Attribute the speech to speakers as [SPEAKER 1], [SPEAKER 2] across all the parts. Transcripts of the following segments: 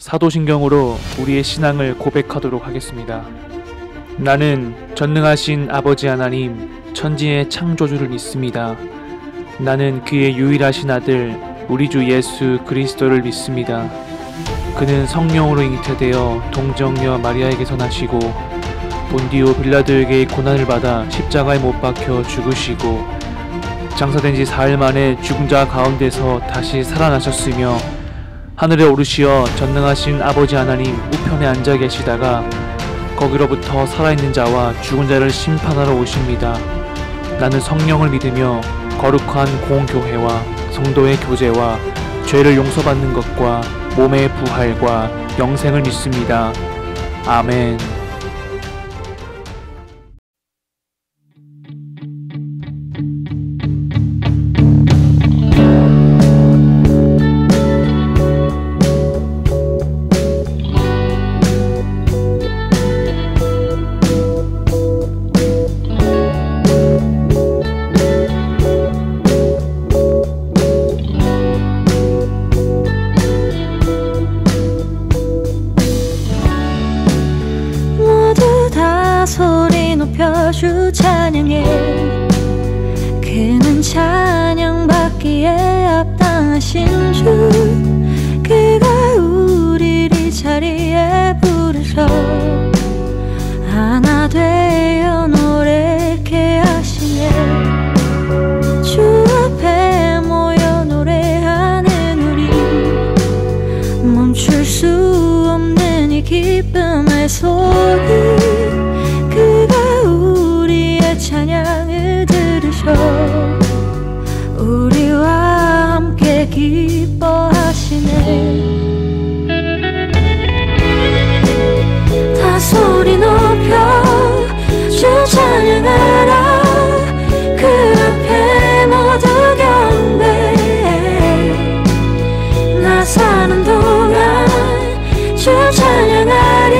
[SPEAKER 1] 사도신경으로 우리의 신앙을 고백하도록 하겠습니다. 나는 전능하신 아버지 하나님, 천지의 창조주를 믿습니다. 나는 그의 유일하신 아들, 우리 주 예수 그리스도를 믿습니다. 그는 성령으로 잉태되어 동정녀 마리아에게서 나시고 본디오 빌라도에게 고난을 받아 십자가에 못 박혀 죽으시고 장사된 지 4일 만에 죽은 자 가운데서 다시 살아나셨으며 하늘에 오르시어 전능하신 아버지 하나님 우편에 앉아 계시다가 거기로부터 살아있는 자와 죽은 자를 심판하러 오십니다. 나는 성령을 믿으며 거룩한 공교회와 성도의 교제와 죄를 용서받는 것과 몸의 부활과 영생을 믿습니다. 아멘.
[SPEAKER 2] 소리 높여 주 찬양해. 그는 찬양받기에 합당하신 주. 그가 우리를 이 자리에 부르셔 하나 되어 노래케 하시네. 주 앞에 모여 노래하는 우리, 멈출 수 없는 이 기쁨의 소리. 찬양을 들으셔 우리와 함께 기뻐하시네. 다 소리 높여 주 찬양하라. 그 앞에 모두 경배해. 나 사는 동안 주 찬양하리.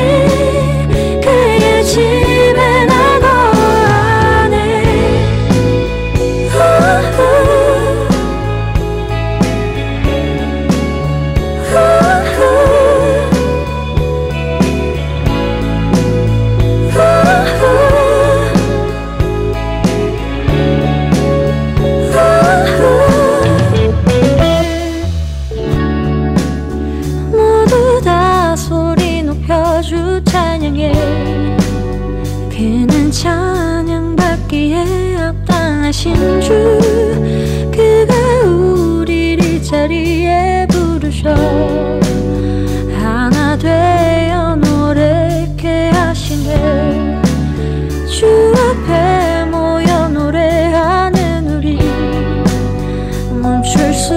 [SPEAKER 2] 그의 집에 나가 주 찬양해. 그는 찬양받기에 합당하신 주. 그가 우리를 이 자리에 부르셔 하나 되어 노래케 하시네. 주 앞에 모여 노래하는 우리, 멈출 수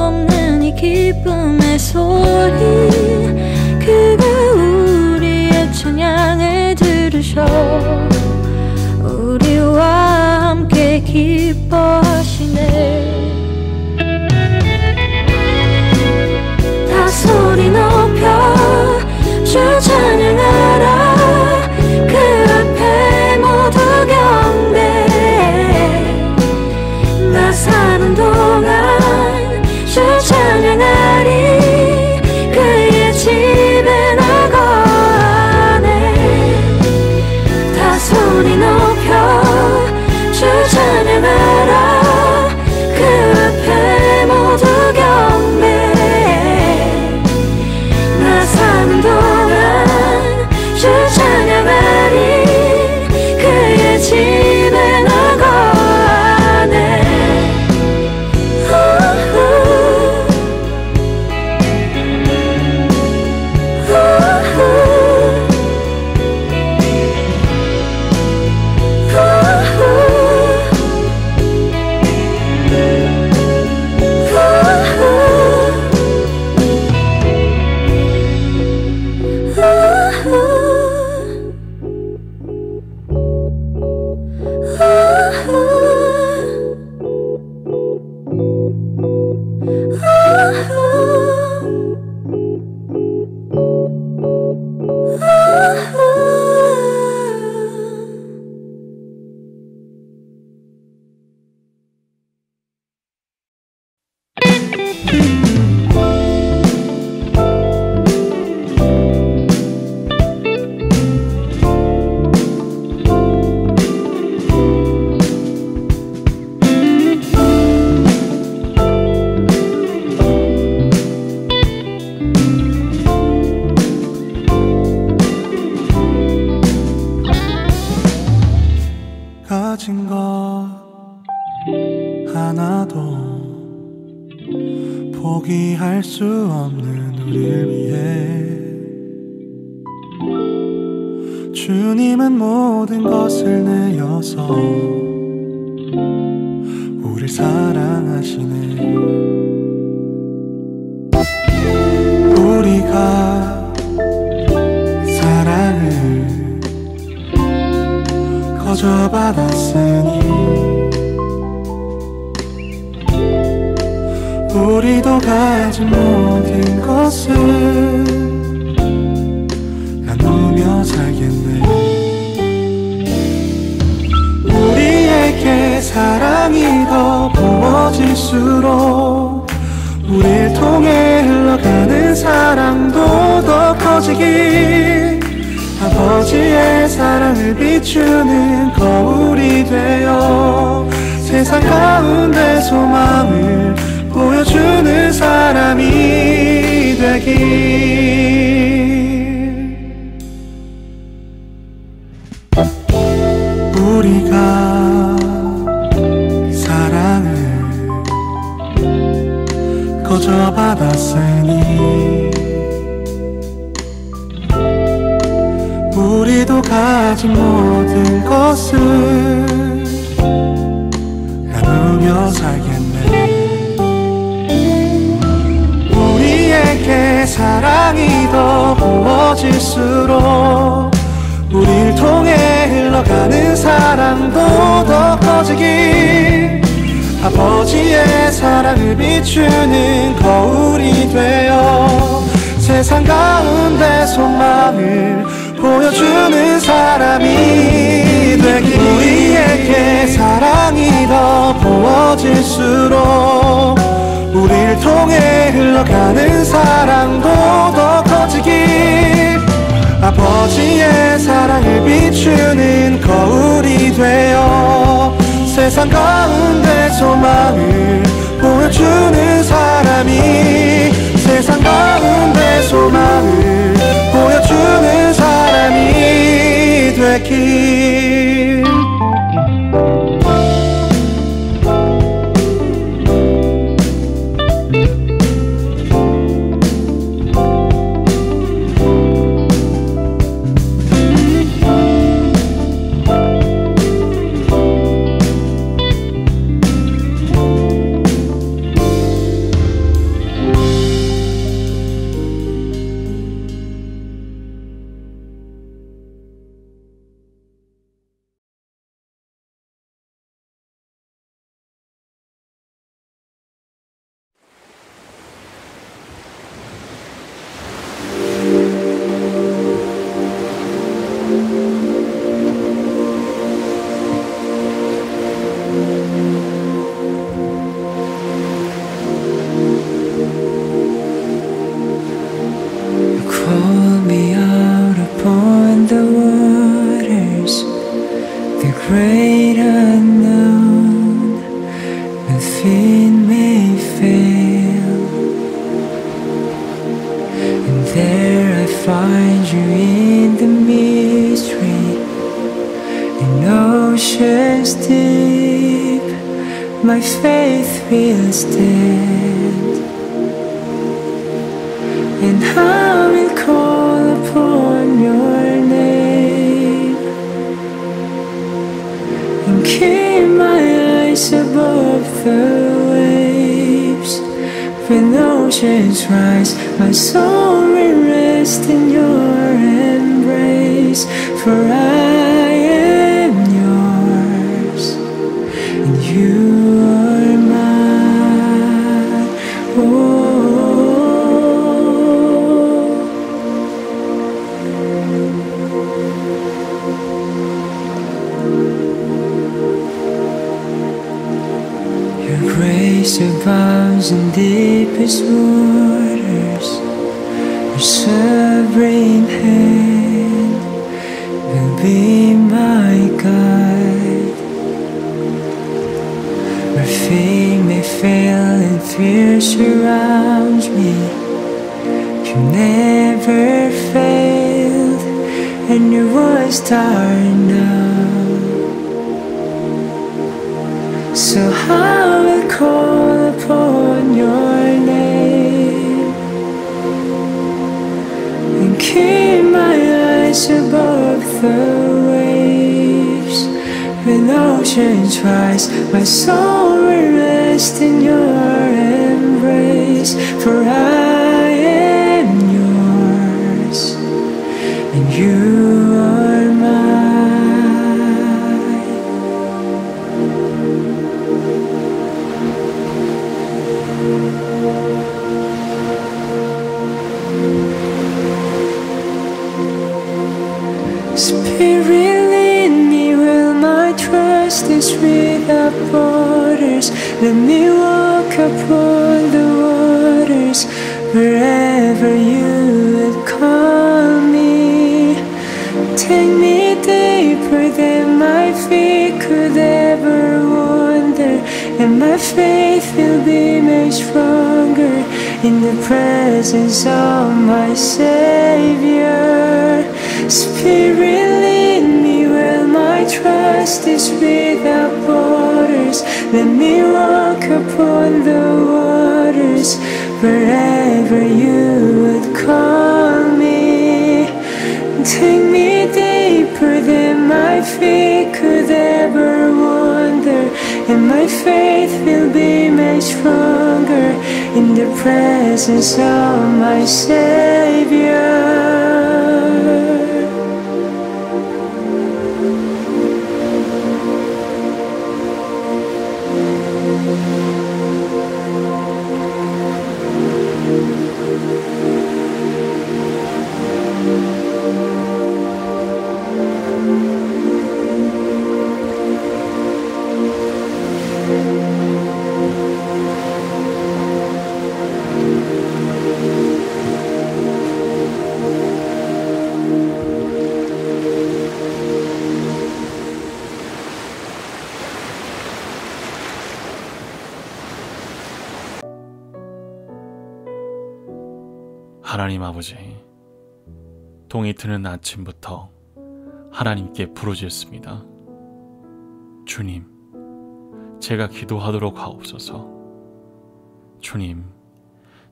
[SPEAKER 2] 없는 이 기쁨의 소리. 그가 찬양을 들으셔 우리와 함께 기뻐하시네. 다 소리 높여 주 찬양하라. 그 앞에 모두 경배해. 나 사는 동안 주 찬양하리. 그의 집에 나가 소리 높여 주 찬양하라.
[SPEAKER 3] 수 없는 우릴 위해 주님은 모든 것을 내어서 우릴 사랑하시네. 우리가 사랑을 거저 받았으니 우리도 가진 모든 것을 나누며 살겠네. 우리에게 사랑이 더 부어질수록 우릴 통해 흘러가는 사랑도 더 커지길, 아버지의 사랑을 비추는 거울이 되어 세상 가운데 소망을 보여주는 사람이 되길. 우리가 사랑을 거저 받았으니 우리도 가진 모든 것을 나누며 살겠네. 우리에게 사랑이 더 부어질수록 우릴 통해 흘러가는 사랑도 더 커지길, 아버지의 사랑을 비추는 거울이 되어 세상 가운데 소망을 보여주는 사람이 되길. 우리에게 사랑이 더 부어질수록 우릴 통해 흘러가는 사랑도 더 커지길, 아버지의 사랑을 비추는 거울이 되어 세상 가운데 소망을 보여주는 사람이, 세상 가운데 소망을 보여주는 사람이 되길.
[SPEAKER 4] My faith will stand, and I will call upon your name, and keep my eyes above the waves. When oceans rise, my soul will rest in your embrace. For I am yours, and you are mine. Your grace abounds in deepest waters. Your sovereign hand will be my guide. Where faith may fail and fear surrounds me, you never failed, and your words are now. So I will call upon your name, keep my eyes above the waves. When oceans rise, my soul will rest in your embrace. For I am yours, and you are mine. Spirit, lead me where my trust is without borders. Let me walk upon the waters wherever you would call me. Take me deeper than my feet could ever wander, and my faith will be made stronger in the presence of my Savior. Spirit, lead me where my trust is without borders. Let me walk upon the waters wherever you would call me. Take me deeper than my feet could ever wander, and my faith will be made stronger in the presence of my Savior.
[SPEAKER 5] 하나님 아버지, 동이 트는 아침부터 하나님께 부르짖습니다. 주님, 제가 기도하도록 하옵소서. 주님,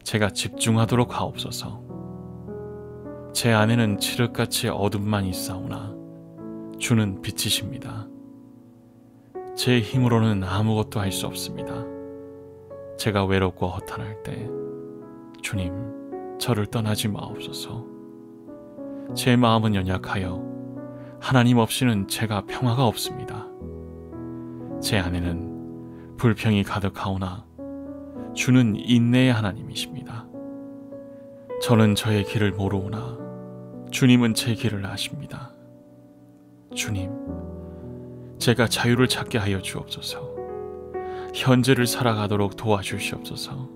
[SPEAKER 5] 제가 집중하도록 하옵소서. 제 안에는 칠흑같이 어둠만 있사오나 주는 빛이십니다. 제 힘으로는 아무것도 할 수 없습니다. 제가 외롭고 허탄할 때 주님, 저를 떠나지 마옵소서. 제 마음은 연약하여 하나님 없이는 제가 평화가 없습니다. 제 안에는 불평이 가득하오나 주는 인내의 하나님이십니다. 저는 저의 길을 모르오나 주님은 제 길을 아십니다. 주님, 제가 자유를 찾게 하여 주옵소서. 현재를 살아가도록 도와주시옵소서.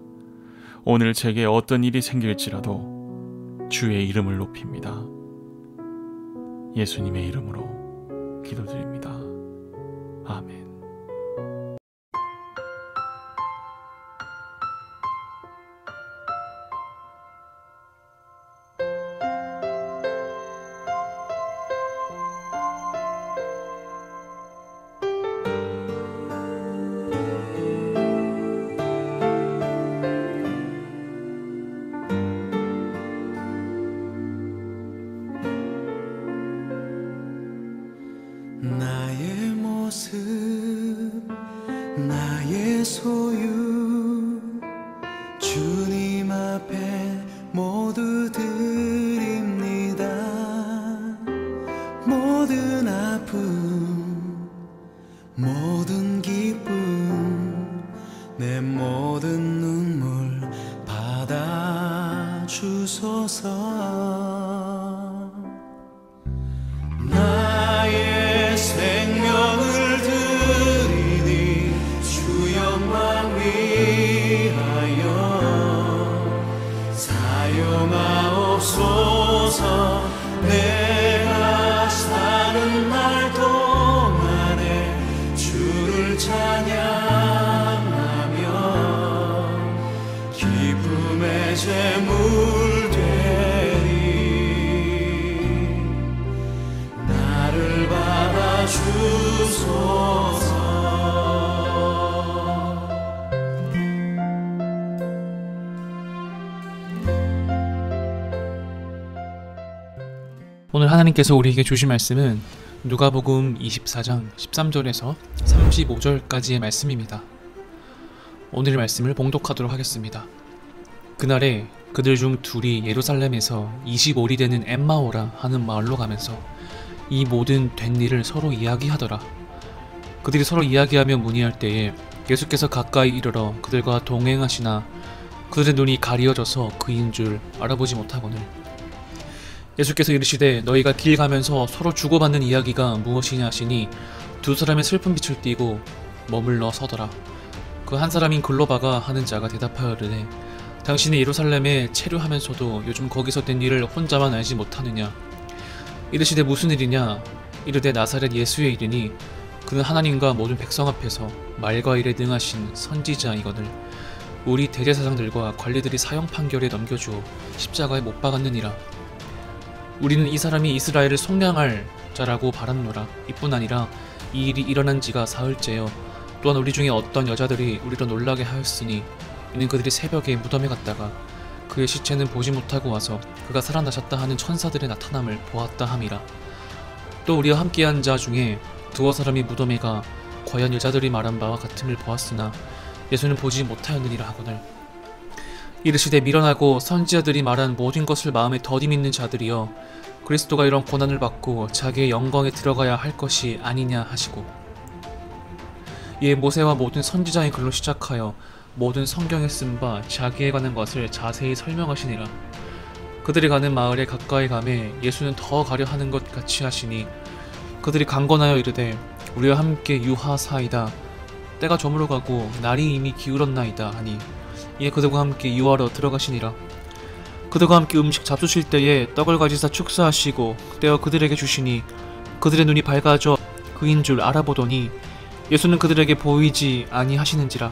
[SPEAKER 5] 오늘 제게 어떤 일이 생길지라도 주의 이름을 높입니다. 예수님의 이름으로 기도드립니다. 아멘.
[SPEAKER 3] 나의 모습, 나의 소유, 주님 앞에 모두 드립니다. 모든 아픔, 모든 기쁨, 내 모든 눈물 받아주소서. 나의 생명을 드리니 주 영광 위하여 사용하옵소서. 내가 사는 날 동안에 주를 찬양하며 기쁨의 제물 되리. 나를 받아주소서.
[SPEAKER 1] 오늘 하나님께서 우리에게 주신 말씀은 누가복음 24장 13절에서 35절까지의 말씀입니다. 오늘의 말씀을 봉독하도록 하겠습니다. 그날에 그들 중 둘이 예루살렘에서 25리 되는 엠마오라 하는 마을로 가면서 이 모든 된 일을 서로 이야기하더라. 그들이 서로 이야기하며 문의할 때에 예수께서 가까이 이르러 그들과 동행하시나 그들의 눈이 가리어져서 그인 줄 알아보지 못하거늘 예수께서 이르시되 너희가 길 가면서 서로 주고받는 이야기가 무엇이냐 하시니 두 사람의 슬픈 빛을 띠고 머물러 서더라. 그 한 사람인 글로바가 하는 자가 대답하여 이르되 당신이 예루살렘에 체류하면서도 요즘 거기서 된 일을 혼자만 알지 못하느냐. 이르시되 무슨 일이냐. 이르되 나사렛 예수의 일이니 그는 하나님과 모든 백성 앞에서 말과 일에 능하신 선지자이거늘 우리 대제사장들과 관리들이 사형 판결에 넘겨주어 십자가에 못 박았느니라. 우리는 이 사람이 이스라엘을 속량할 자라고 바랐노라. 이뿐 아니라 이 일이 일어난 지가 사흘째여 또한 우리 중에 어떤 여자들이 우리를 놀라게 하였으니 이는 그들이 새벽에 무덤에 갔다가 그의 시체는 보지 못하고 와서 그가 살아나셨다 하는 천사들의 나타남을 보았다 함이라. 또 우리와 함께한 자 중에 두어 사람이 무덤에 가 과연 여자들이 말한 바와 같음을 보았으나 예수는 보지 못하였느니라 하거늘 이르시되 미련하고 선지자들이 말한 모든 것을 마음에 더디 믿는 자들이여 그리스도가 이런 고난을 받고 자기의 영광에 들어가야 할 것이 아니냐 하시고 이에 모세와 모든 선지자의 글로 시작하여 모든 성경에 쓴 바 자기에 관한 것을 자세히 설명하시니라. 그들이 가는 마을에 가까이 가매 예수는 더 가려 하는 것 같이 하시니 그들이 강건하여 이르되 우리와 함께 유하사이다. 때가 저물어가고 날이 이미 기울었나이다 하니 이에 그들과 함께 유하러 들어가시니라. 그들과 함께 음식 잡수실 때에 떡을 가지사 축사하시고 떼어 그들에게 주시니 그들의 눈이 밝아져 그인 줄 알아보더니 예수는 그들에게 보이지 아니하시는지라.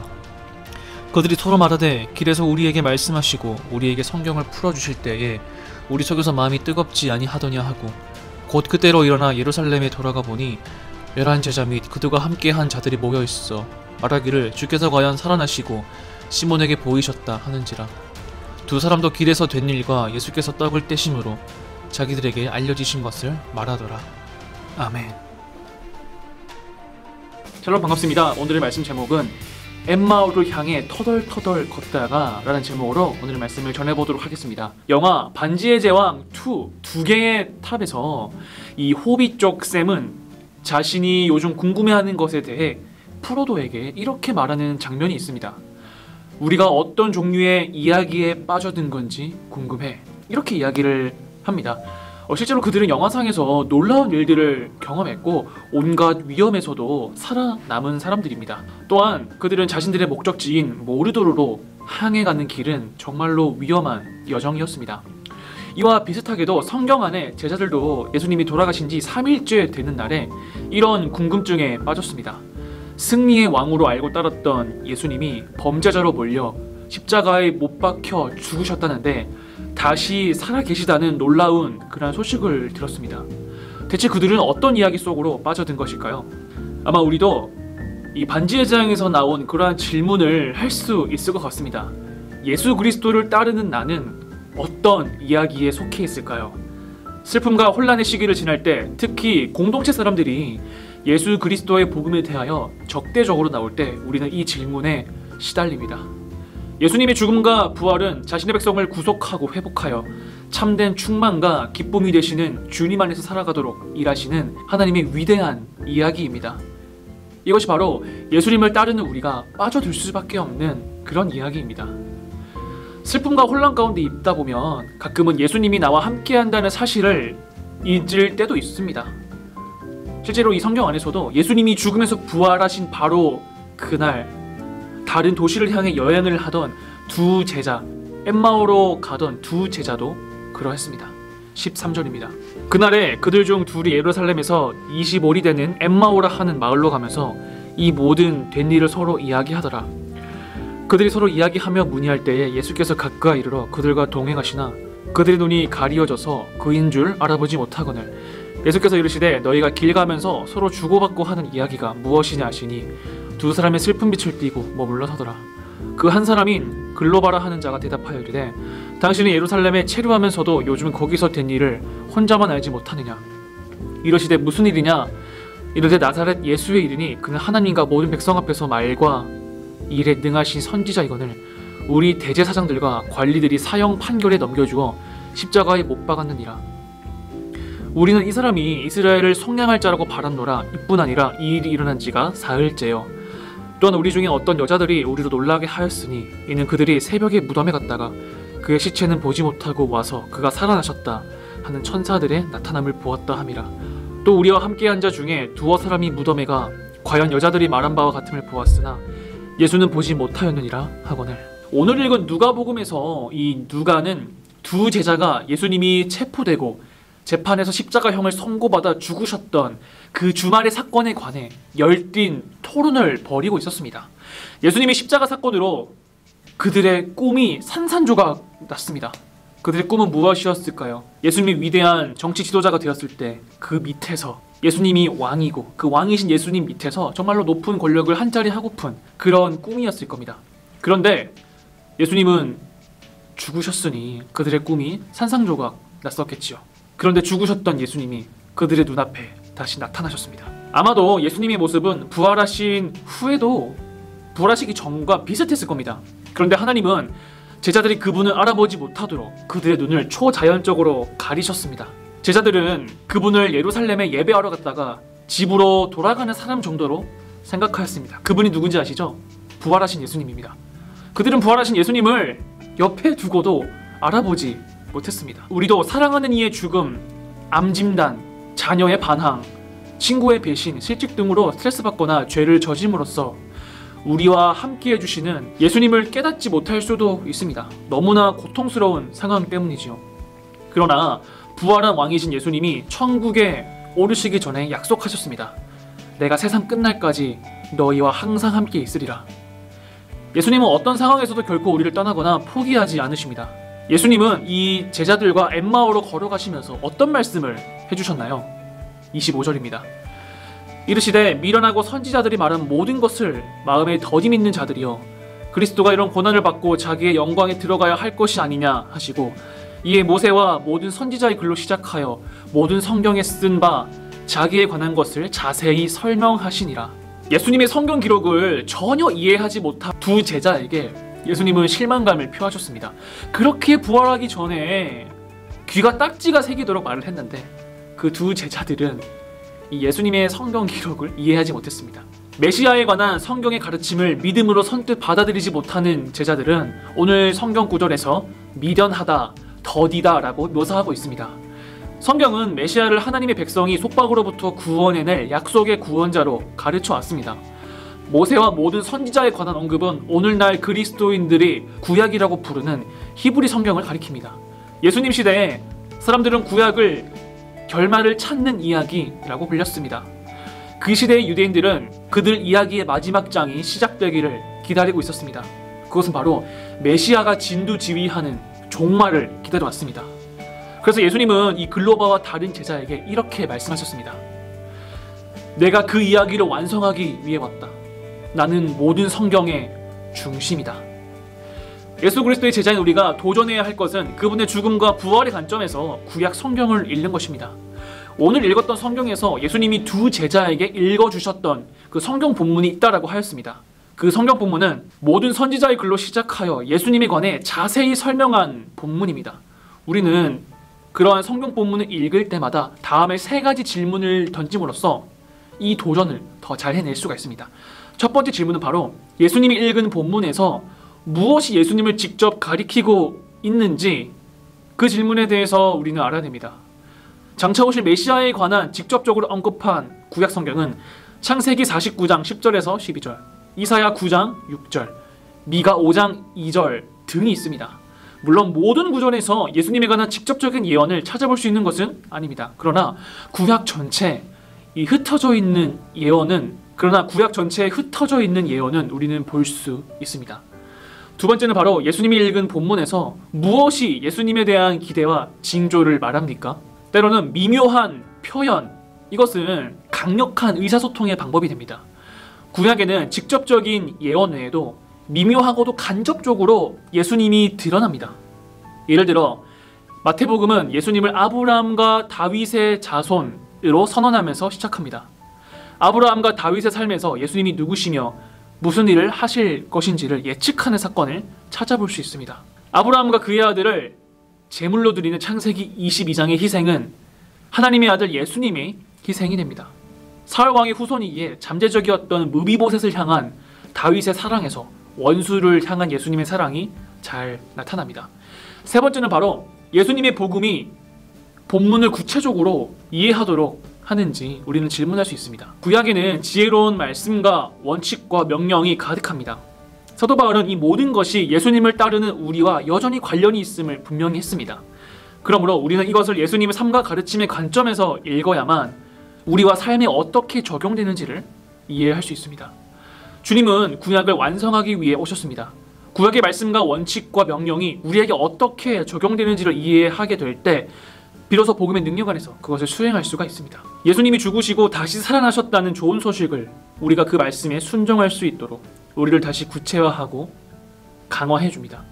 [SPEAKER 1] 그들이 서로 말하되 길에서 우리에게 말씀하시고 우리에게 성경을 풀어주실 때에 우리 속에서 마음이 뜨겁지 아니하더냐 하고 곧 그때로 일어나 예루살렘에 돌아가 보니 11 제자 및 그들과 함께한 자들이 모여있어 말하기를 주께서 과연 살아나시고 시몬에게 보이셨다 하는지라. 두 사람도 길에서 된 일과 예수께서 떡을 떼심으로 자기들에게 알려지신 것을 말하더라. 아멘. 여러분 반갑습니다. 오늘의 말씀 제목은 엠마오를 향해 터덜터덜 걷다가 라는 제목으로 오늘의 말씀을 전해보도록 하겠습니다. 영화 반지의 제왕 2 두 개의 탑에서 이 호빗 쪽 샘은 자신이 요즘 궁금해하는 것에 대해 프로도에게 이렇게 말하는 장면이 있습니다. 우리가 어떤 종류의 이야기에 빠져든 건지 궁금해. 이렇게 이야기를 합니다. 실제로 그들은 영화상에서 놀라운 일들을 경험했고 온갖 위험에서도 살아남은 사람들입니다. 또한 그들은 자신들의 목적지인 모르도르로 향해 가는 길은 정말로 위험한 여정이었습니다. 이와 비슷하게도 성경 안에 제자들도 예수님이 돌아가신 지 3일째 되는 날에 이런 궁금증에 빠졌습니다. 승리의 왕으로 알고 따랐던 예수님이 범죄자로 몰려 십자가에 못 박혀 죽으셨다는데 다시 살아계시다는 놀라운 그런 소식을 들었습니다. 대체 그들은 어떤 이야기 속으로 빠져든 것일까요? 아마 우리도 이 반지의 제왕에서 나온 그러한 질문을 할 수 있을 것 같습니다. 예수 그리스도를 따르는 나는 어떤 이야기에 속해 있을까요? 슬픔과 혼란의 시기를 지날 때 특히 공동체 사람들이 예수 그리스도의 복음에 대하여 적대적으로 나올 때 우리는 이 질문에 시달립니다. 예수님의 죽음과 부활은 자신의 백성을 구속하고 회복하여 참된 충만과 기쁨이 되시는 주님 안에서 살아가도록 일하시는 하나님의 위대한 이야기입니다. 이것이 바로 예수님을 따르는 우리가 빠져들 수밖에 없는 그런 이야기입니다. 슬픔과 혼란 가운데 있다 보면 가끔은 예수님이 나와 함께한다는 사실을 잊을 때도 있습니다. 실제로 이 성경 안에서도 예수님이 죽음에서 부활하신 바로 그날 다른 도시를 향해 여행을 하던 두 제자, 엠마오로 가던 두 제자도 그러했습니다. 13절입니다. 그날에 그들 중 둘이 예루살렘에서 25리 되는 엠마오라 하는 마을로 가면서 이 모든 된 일을 서로 이야기하더라. 그들이 서로 이야기하며 문의할 때에 예수께서 가까이 이르러 그들과 동행하시나 그들의 눈이 가리어져서 그인 줄 알아보지 못하거늘 예수께서 이르시되 너희가 길 가면서 서로 주고받고 하는 이야기가 무엇이냐 하시니 두 사람의 슬픈 빛을 띠고 머물러 서더라. 그 한 사람인 글로바라 하는 자가 대답하여 이르되 당신이 예루살렘에 체류하면서도 요즘 거기서 된 일을 혼자만 알지 못하느냐. 이러시되 무슨 일이냐. 이르되 나사렛 예수의 일이니 그는 하나님과 모든 백성 앞에서 말과 일에 능하신 선지자이거늘 우리 대제사장들과 관리들이 사형 판결에 넘겨주어 십자가에 못 박았느니라. 우리는 이 사람이 이스라엘을 속량할 자라고 바랐노라. 이뿐 아니라 이 일이 일어난 지가 사흘째요. 또한 우리 중에 어떤 여자들이 우리로 놀라게 하였으니 이는 그들이 새벽에 무덤에 갔다가 그의 시체는 보지 못하고 와서 그가 살아나셨다 하는 천사들의 나타남을 보았다 함이라. 또 우리와 함께 한 자 중에 두어 사람이 무덤에 가 과연 여자들이 말한 바와 같음을 보았으나 예수는 보지 못하였느니라 하거늘. 오늘 읽은 누가복음에서 이 누가는 두 제자가 예수님이 체포되고 재판에서 십자가형을 선고받아 죽으셨던 그 주말의 사건에 관해 열띤 토론을 벌이고 있었습니다. 예수님이 십자가 사건으로 그들의 꿈이 산산조각 났습니다. 그들의 꿈은 무엇이었을까요? 예수님이 위대한 정치 지도자가 되었을 때 그 밑에서 예수님이 왕이고 그 왕이신 예수님 밑에서 정말로 높은 권력을 한자리 하고픈 그런 꿈이었을 겁니다. 그런데 예수님은 죽으셨으니 그들의 꿈이 산산조각 났었겠지요. 그런데 죽으셨던 예수님이 그들의 눈앞에 다시 나타나셨습니다. 아마도 예수님의 모습은 부활하신 후에도 부활하시기 전과 비슷했을 겁니다. 그런데 하나님은 제자들이 그분을 알아보지 못하도록 그들의 눈을 초자연적으로 가리셨습니다. 제자들은 그분을 예루살렘에 예배하러 갔다가 집으로 돌아가는 사람 정도로 생각하였습니다. 그분이 누군지 아시죠? 부활하신 예수님입니다. 그들은 부활하신 예수님을 옆에 두고도 알아보지 못했습니다. 우리도 사랑하는 이의 죽음, 암진단, 자녀의 반항, 친구의 배신, 실직 등으로 스트레스 받거나 죄를 저짐으로써 우리와 함께 해주시는 예수님을 깨닫지 못할 수도 있습니다. 너무나 고통스러운 상황 때문이지요. 그러나 부활한 왕이신 예수님이 천국에 오르시기 전에 약속하셨습니다. 내가 세상 끝날까지 너희와 항상 함께 있으리라. 예수님은 어떤 상황에서도 결코 우리를 떠나거나 포기하지 않으십니다. 예수님은 이 제자들과 엠마오로 걸어가시면서 어떤 말씀을 해주셨나요? 25절입니다. 이르시되 미련하고 선지자들이 말한 모든 것을 마음에 더디 믿는 자들이여 그리스도가 이런 고난을 받고 자기의 영광에 들어가야 할 것이 아니냐 하시고 이에 모세와 모든 선지자의 글로 시작하여 모든 성경에 쓴 바 자기에 관한 것을 자세히 설명하시니라. 예수님의 성경 기록을 전혀 이해하지 못한 두 제자에게 예수님은 실망감을 표하셨습니다. 그렇게 부활하기 전에 귀가 딱지가 새기도록 말을 했는데 그 두 제자들은 이 예수님의 성경 기록을 이해하지 못했습니다. 메시아에 관한 성경의 가르침을 믿음으로 선뜻 받아들이지 못하는 제자들은 오늘 성경 구절에서 미련하다, 더디다 라고 묘사하고 있습니다. 성경은 메시아를 하나님의 백성이 속박으로부터 구원해낼 약속의 구원자로 가르쳐 왔습니다. 모세와 모든 선지자에 관한 언급은 오늘날 그리스도인들이 구약이라고 부르는 히브리 성경을 가리킵니다. 예수님 시대에 사람들은 구약을 결말을 찾는 이야기라고 불렸습니다. 그 시대의 유대인들은 그들 이야기의 마지막 장이 시작되기를 기다리고 있었습니다. 그것은 바로 메시아가 진두지휘하는 종말을 기다려왔습니다. 그래서 예수님은 이 글로바와 다른 제자에게 이렇게 말씀하셨습니다. 내가 그 이야기를 완성하기 위해 왔다. 나는 모든 성경의 중심이다. 예수 그리스도의 제자인 우리가 도전해야 할 것은 그분의 죽음과 부활의 관점에서 구약 성경을 읽는 것입니다. 오늘 읽었던 성경에서 예수님이 두 제자에게 읽어주셨던 그 성경 본문이 있다라고 하였습니다. 그 성경 본문은 모든 선지자의 글로 시작하여 예수님에 관해 자세히 설명한 본문입니다. 우리는 그러한 성경 본문을 읽을 때마다 다음에 세 가지 질문을 던짐으로써 이 도전을 더 잘 해낼 수가 있습니다. 첫 번째 질문은 바로 예수님이 읽은 본문에서 무엇이 예수님을 직접 가리키고 있는지 그 질문에 대해서 우리는 알아냅니다. 장차 오실 메시아에 관한 직접적으로 언급한 구약 성경은 창세기 49장 10절에서 12절, 이사야 9장 6절, 미가 5장 2절 등이 있습니다. 물론 모든 구절에서 예수님에 관한 직접적인 예언을 찾아볼 수 있는 것은 아닙니다. 그러나 구약 전체에 흩어져 있는 예언은 우리는 볼 수 있습니다. 두 번째는 바로 예수님이 읽은 본문에서 무엇이 예수님에 대한 기대와 징조를 말합니까? 때로는 미묘한 표현, 이것은 강력한 의사소통의 방법이 됩니다. 구약에는 직접적인 예언 외에도 미묘하고도 간접적으로 예수님이 드러납니다. 예를 들어 마태복음은 예수님을 아브라함과 다윗의 자손으로 선언하면서 시작합니다. 아브라함과 다윗의 삶에서 예수님이 누구시며 무슨 일을 하실 것인지를 예측하는 사건을 찾아볼 수 있습니다. 아브라함과 그의 아들을 제물로 드리는 창세기 22장의 희생은 하나님의 아들 예수님의 희생이 됩니다. 사울 왕의 후손이기에 잠재적이었던 무비보셋을 향한 다윗의 사랑에서 원수를 향한 예수님의 사랑이 잘 나타납니다. 세 번째는 바로 예수님의 복음이 본문을 구체적으로 이해하도록 하는지 우리는 질문할 수 있습니다. 구약에는 지혜로운 말씀과 원칙과 명령이 가득합니다. 사도 바울은 이 모든 것이 예수님을 따르는 우리와 여전히 관련이 있음을 분명히 했습니다. 그러므로 우리는 이것을 예수님의 삶과 가르침의 관점에서 읽어야만 우리와 삶에 어떻게 적용되는지를 이해할 수 있습니다. 주님은 구약을 완성하기 위해 오셨습니다. 구약의 말씀과 원칙과 명령이 우리에게 어떻게 적용되는지를 이해하게 될 때 비로소 복음의 능력 안에서 그것을 수행할 수가 있습니다. 예수님이 죽으시고 다시 살아나셨다는 좋은 소식을 우리가 그 말씀에 순종할 수 있도록 우리를 다시 구체화하고 강화해 줍니다.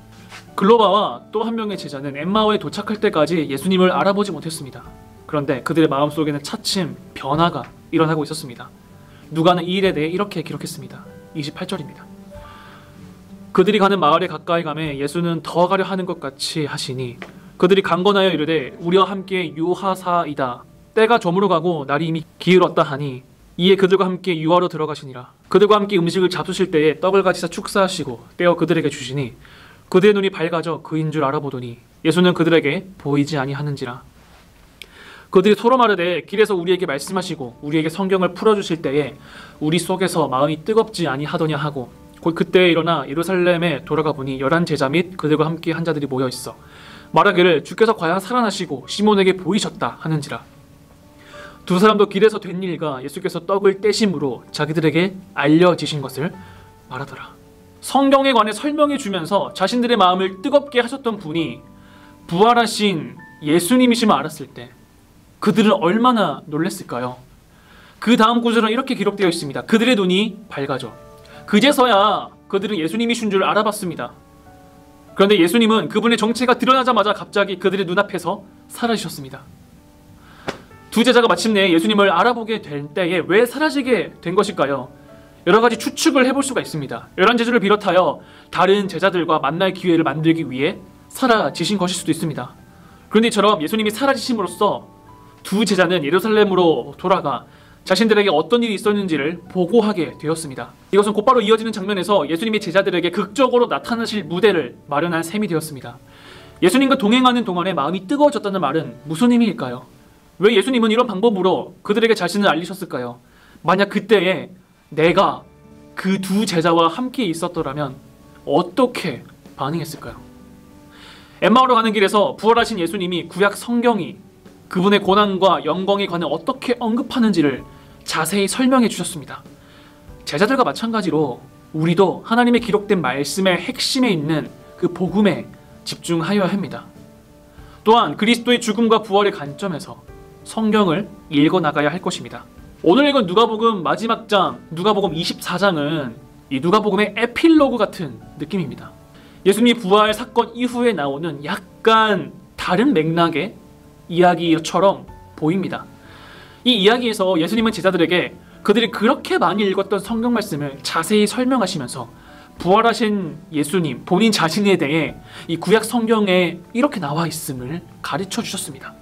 [SPEAKER 1] 글로바와 또 한 명의 제자는 엠마오에 도착할 때까지 예수님을 알아보지 못했습니다. 그런데 그들의 마음속에는 차츰 변화가 일어나고 있었습니다. 누가는 이 일에 대해 이렇게 기록했습니다. 28절입니다. 그들이 가는 마을에 가까이 가매 예수는 더 가려 하는 것 같이 하시니 그들이 강건하여 이르되 우리와 함께 유하사이다. 때가 저물어 가고 날이 이미 기울었다 하니 이에 그들과 함께 유하로 들어가시니라. 그들과 함께 음식을 잡수실 때에 떡을 가지사 축사하시고 떼어 그들에게 주시니 그들의 눈이 밝아져 그인 줄 알아보더니 예수는 그들에게 보이지 아니하는지라. 그들이 서로 마르되 길에서 우리에게 말씀하시고 우리에게 성경을 풀어주실 때에 우리 속에서 마음이 뜨겁지 아니하더냐 하고 곧 그때에 일어나 예루살렘에 돌아가 보니 11 제자 및 그들과 함께 한 자들이 모여 있어 말하기를 주께서 과연 살아나시고 시몬에게 보이셨다 하는지라. 두 사람도 길에서 된 일과 예수께서 떡을 떼심으로 자기들에게 알려지신 것을 말하더라. 성경에 관해 설명해 주면서 자신들의 마음을 뜨겁게 하셨던 분이 부활하신 예수님이심을 알았을 때 그들은 얼마나 놀랐을까요? 그 다음 구절은 이렇게 기록되어 있습니다. 그들의 눈이 밝아져. 그제서야 그들은 예수님이신 줄 알아봤습니다. 그런데 예수님은 그분의 정체가 드러나자마자 갑자기 그들의 눈앞에서 사라지셨습니다. 두 제자가 마침내 예수님을 알아보게 될 때에 왜 사라지게 된 것일까요? 여러 가지 추측을 해볼 수가 있습니다. 11제자를 비롯하여 다른 제자들과 만날 기회를 만들기 위해 사라지신 것일 수도 있습니다. 그런데 이처럼 예수님이 사라지심으로써 두 제자는 예루살렘으로 돌아가 자신들에게 어떤 일이 있었는지를 보고하게 되었습니다. 이것은 곧바로 이어지는 장면에서 예수님이 제자들에게 극적으로 나타나실 무대를 마련한 셈이 되었습니다. 예수님과 동행하는 동안에 마음이 뜨거워졌다는 말은 무슨 의미일까요? 왜 예수님은 이런 방법으로 그들에게 자신을 알리셨을까요? 만약 그때에 내가 그 두 제자와 함께 있었더라면 어떻게 반응했을까요? 엠마오로 가는 길에서 부활하신 예수님이 구약 성경이 그분의 고난과 영광에 관해 어떻게 언급하는지를 자세히 설명해 주셨습니다. 제자들과 마찬가지로 우리도 하나님의 기록된 말씀의 핵심에 있는 그 복음에 집중하여야 합니다. 또한 그리스도의 죽음과 부활의 관점에서 성경을 읽어나가야 할 것입니다. 오늘 읽은 누가복음 마지막 장, 누가복음 24장은 이 누가복음의 에필로그 같은 느낌입니다. 예수님이 부활 사건 이후에 나오는 약간 다른 맥락의 이야기처럼 보입니다. 이 이야기에서 예수님은 제자들에게 그들이 그렇게 많이 읽었던 성경 말씀을 자세히 설명하시면서 부활하신 예수님 본인 자신에 대해 이 구약 성경에 이렇게 나와 있음을 가르쳐 주셨습니다.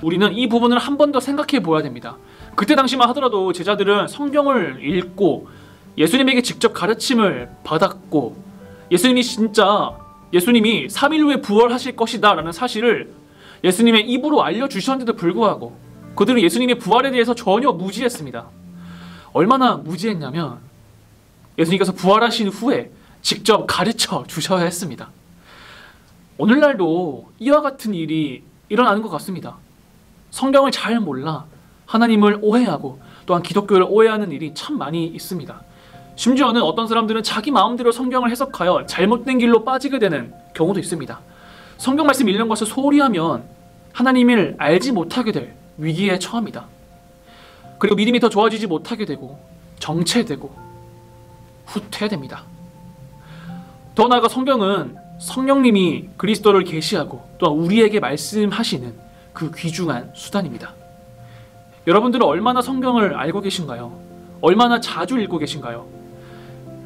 [SPEAKER 1] 우리는 이 부분을 한 번 더 생각해 보아야 됩니다. 그때 당시만 하더라도 제자들은 성경을 읽고 예수님에게 직접 가르침을 받았고 예수님이 3일 후에 부활하실 것이다 라는 사실을 예수님의 입으로 알려주셨는데도 불구하고 그들은 예수님의 부활에 대해서 전혀 무지했습니다. 얼마나 무지했냐면 예수님께서 부활하신 후에 직접 가르쳐 주셔야 했습니다. 오늘날도 이와 같은 일이 일어나는 것 같습니다. 성경을 잘 몰라 하나님을 오해하고 또한 기독교를 오해하는 일이 참 많이 있습니다. 심지어는 어떤 사람들은 자기 마음대로 성경을 해석하여 잘못된 길로 빠지게 되는 경우도 있습니다. 성경 말씀 읽는 것을 소홀히 하면 하나님을 알지 못하게 될 위기에 처합니다. 그리고 믿음이 더 좋아지지 못하게 되고 정체되고 후퇴됩니다. 더 나아가 성경은 성령님이 그리스도를 계시하고 또한 우리에게 말씀하시는 그 귀중한 수단입니다. 여러분들은 얼마나 성경을 알고 계신가요? 얼마나 자주 읽고 계신가요?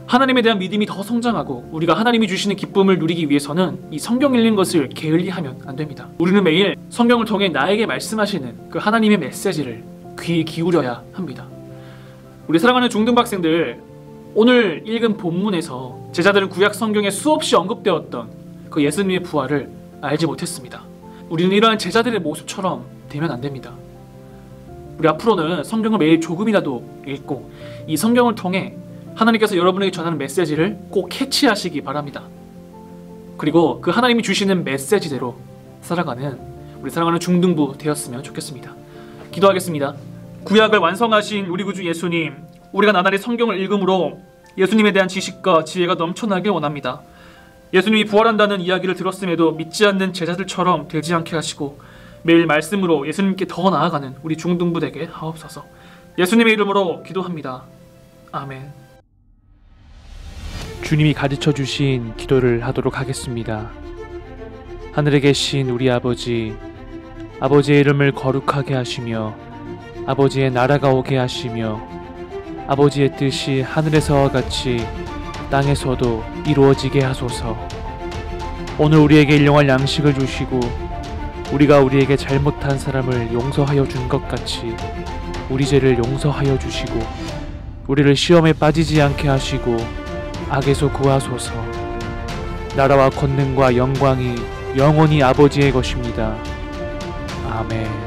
[SPEAKER 1] 하나님에 대한 믿음이 더 성장하고 우리가 하나님이 주시는 기쁨을 누리기 위해서는 이 성경 읽는 것을 게을리하면 안 됩니다. 우리는 매일 성경을 통해 나에게 말씀하시는 그 하나님의 메시지를 귀 기울여야 합니다. 우리 사랑하는 중등학생들, 오늘 읽은 본문에서 제자들은 구약 성경에 수없이 언급되었던 그 예수님의 부활을 알지 못했습니다. 우리는 이러한 제자들의 모습처럼 되면 안 됩니다. 우리 앞으로는 성경을 매일 조금이라도 읽고 이 성경을 통해 하나님께서 여러분에게 전하는 메시지를 꼭 캐치하시기 바랍니다. 그리고 그 하나님이 주시는 메시지대로 살아가는 우리 사랑하는 중등부 되었으면 좋겠습니다. 기도하겠습니다. 구약을 완성하신 우리 구주 예수님, 우리가 나날이 성경을 읽음으로 예수님에 대한 지식과 지혜가 넘쳐나길 원합니다. 예수님이 부활한다는 이야기를 들었음에도 믿지 않는 제자들처럼 되지 않게 하시고 매일 말씀으로 예수님께 더 나아가는 우리 중등부 되게 하옵소서. 예수님의 이름으로 기도합니다. 아멘.
[SPEAKER 6] 주님이 가르쳐 주신 기도를 하도록 하겠습니다. 하늘에 계신 우리 아버지, 아버지의 이름을 거룩하게 하시며 아버지의 나라가 오게 하시며 아버지의 뜻이 하늘에서와 같이 땅에서도 이루어지게 하소서. 오늘 우리에게 일용할 양식을 주시고 우리가 우리에게 잘못한 사람을 용서하여 준 것 같이 우리 죄를 용서하여 주시고 우리를 시험에 빠지지 않게 하시고 악에서 구하소서. 나라와 권능과 영광이 영원히 아버지의 것입니다. 아멘.